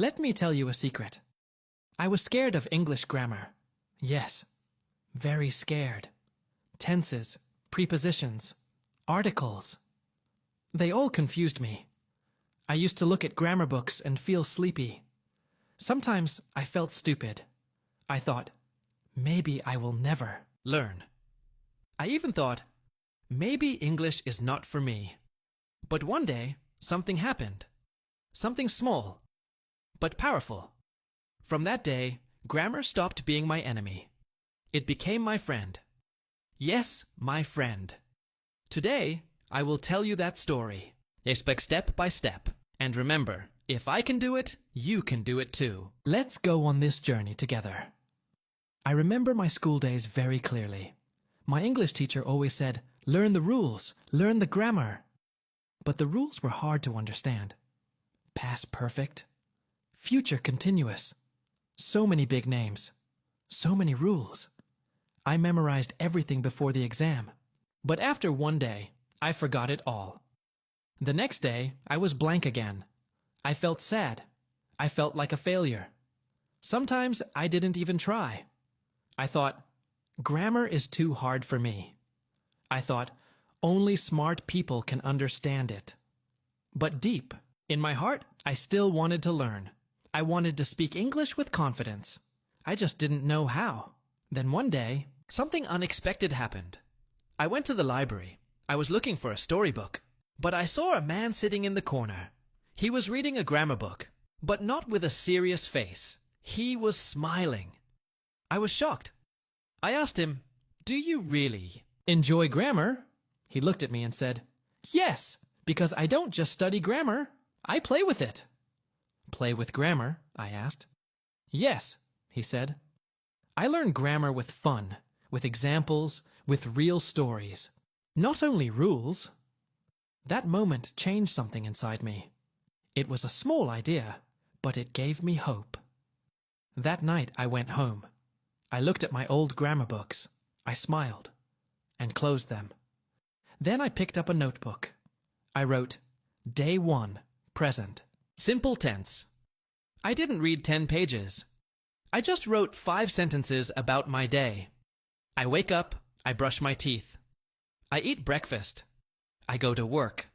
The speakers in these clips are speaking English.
Let me tell you a secret. I was scared of English grammar. Yes, very scared. Tenses, prepositions, articles. They all confused me. I used to look at grammar books and feel sleepy. Sometimes I felt stupid. I thought, maybe I will never learn. I even thought, maybe English is not for me. But one day, something happened. Something small, but powerful. From that day, grammar stopped being my enemy. It became my friend. Yes, my friend. Today, I will tell you that story. Expect step by step. And remember, if I can do it, you can do it too. Let's go on this journey together. I remember my school days very clearly. My English teacher always said, learn the rules, learn the grammar. But the rules were hard to understand. Past perfect, future continuous. So many big names, so many rules. I memorized everything before the exam. But after one day, I forgot it all. The next day, I was blank again. I felt sad. I felt like a failure. Sometimes I didn't even try. I thought, grammar is too hard for me. I thought, only smart people can understand it. But deep, in my heart, I still wanted to learn. I wanted to speak English with confidence. I just didn't know how. Then one day, something unexpected happened. I went to the library. I was looking for a storybook. But I saw a man sitting in the corner. He was reading a grammar book, but not with a serious face. He was smiling. I was shocked. I asked him, "Do you really enjoy grammar?" He looked at me and said, "Yes, because I don't just study grammar, I play with it." "Play with grammar?" I asked. "Yes," he said. "I learn grammar with fun, with examples, with real stories. Not only rules." That moment changed something inside me. It was a small idea, but it gave me hope. That night I went home. I looked at my old grammar books. I smiled and closed them. Then I picked up a notebook. I wrote, Day 1, present. Simple tense. I didn't read 10 pages. I just wrote 5 sentences about my day. I wake up, I brush my teeth. I eat breakfast. I go to work.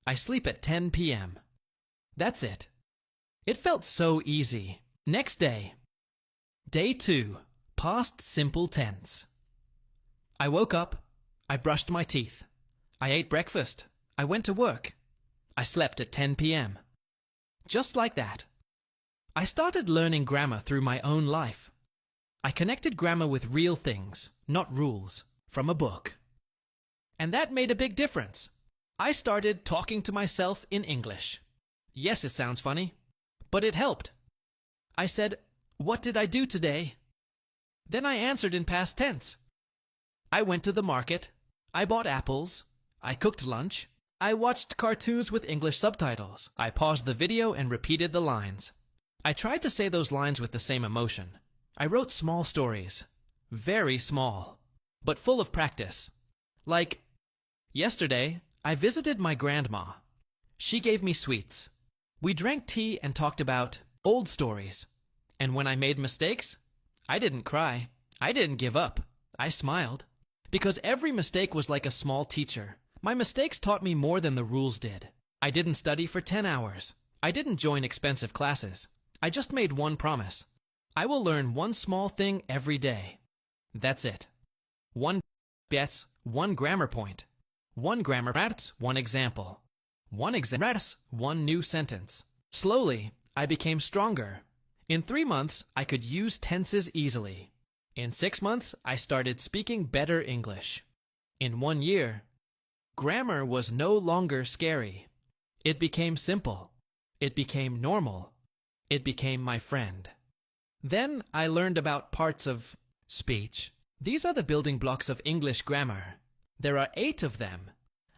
I sleep at 10 p.m. That's it. It felt so easy. Next day. Day 2, past simple tense. I woke up. I brushed my teeth. I ate breakfast. I went to work. I slept at 10 p.m. Just like that. I started learning grammar through my own life. I connected grammar with real things, not rules, from a book. And that made a big difference. I started talking to myself in English. Yes, it sounds funny, but it helped. I said, "What did I do today?" Then I answered in past tense. I went to the market. I bought apples. I cooked lunch. I watched cartoons with English subtitles. I paused the video and repeated the lines. I tried to say those lines with the same emotion. I wrote small stories. Very small, but full of practice. Like, yesterday, I visited my grandma. She gave me sweets. We drank tea and talked about old stories. And when I made mistakes, I didn't cry. I didn't give up. I smiled. Because every mistake was like a small teacher. My mistakes taught me more than the rules did. I didn't study for 10 hours. I didn't join expensive classes. I just made one promise. I will learn one small thing every day. That's it. One bets, one grammar point. One grammar rats, one example. One rats, one new sentence. Slowly, I became stronger. In 3 months, I could use tenses easily. In 6 months, I started speaking better English. In 1 year, grammar was no longer scary. It became simple. It became normal. It became my friend. Then I learned about parts of speech. These are the building blocks of English grammar. There are 8 of them.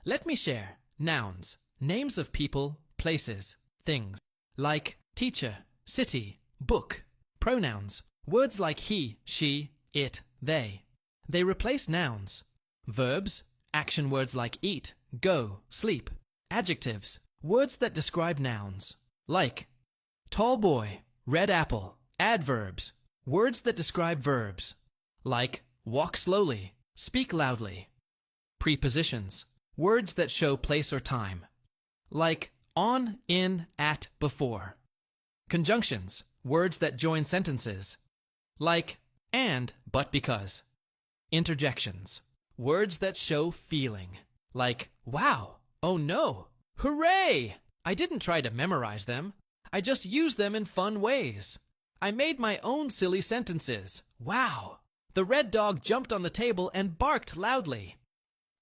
Let me share. Nouns, names of people, places, things. Like teacher, city, book. Pronouns, words like he, she, it, they. They replace nouns. Verbs, action words like eat, go, sleep. Adjectives, words that describe nouns. Like Tall boy, red apple, adverbs, words that describe verbs, like walk slowly, speak loudly. Prepositions, words that show place or time, like on, in, at, before. Conjunctions, words that join sentences, like and, but because. Interjections, words that show feeling, like wow, oh no, hooray! I didn't try to memorize them. I just used them in fun ways. I made my own silly sentences. Wow! The red dog jumped on the table and barked loudly.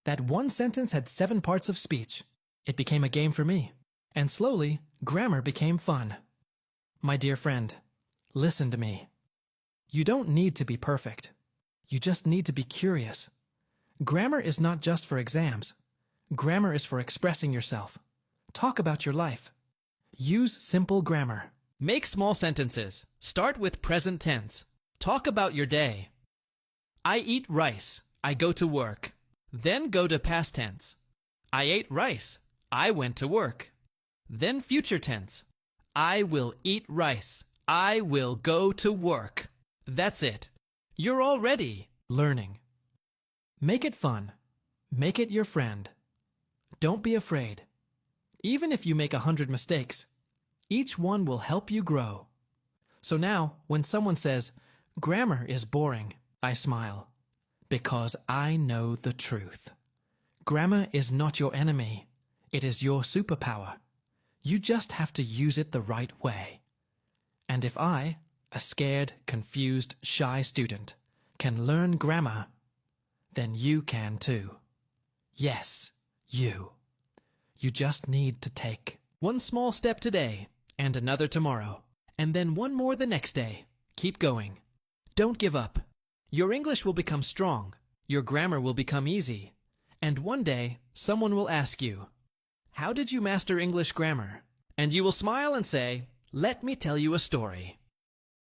That one sentence had 7 parts of speech. It became a game for me. And slowly, grammar became fun. My dear friend, listen to me. You don't need to be perfect. You just need to be curious. Grammar is not just for exams. Grammar is for expressing yourself. Talk about your life. Use simple grammar. Make small sentences. Start with present tense. Talk about your day. I eat rice. I go to work. Then go to past tense. I ate rice. I went to work. Then future tense. I will eat rice. I will go to work. That's it. You're already learning. Make it fun. Make it your friend. Don't be afraid. Even if you make 100 mistakes, each one will help you grow. So now, when someone says, grammar is boring, I smile. Because I know the truth. Grammar is not your enemy. It is your superpower. You just have to use it the right way. And if I, a scared, confused, shy student, can learn grammar, then you can too. Yes, you. You just need to take one small step today, and another tomorrow, and then one more the next day. Keep going. Don't give up. Your English will become strong, your grammar will become easy, and one day someone will ask you, how did you master English grammar? And you will smile and say, let me tell you a story.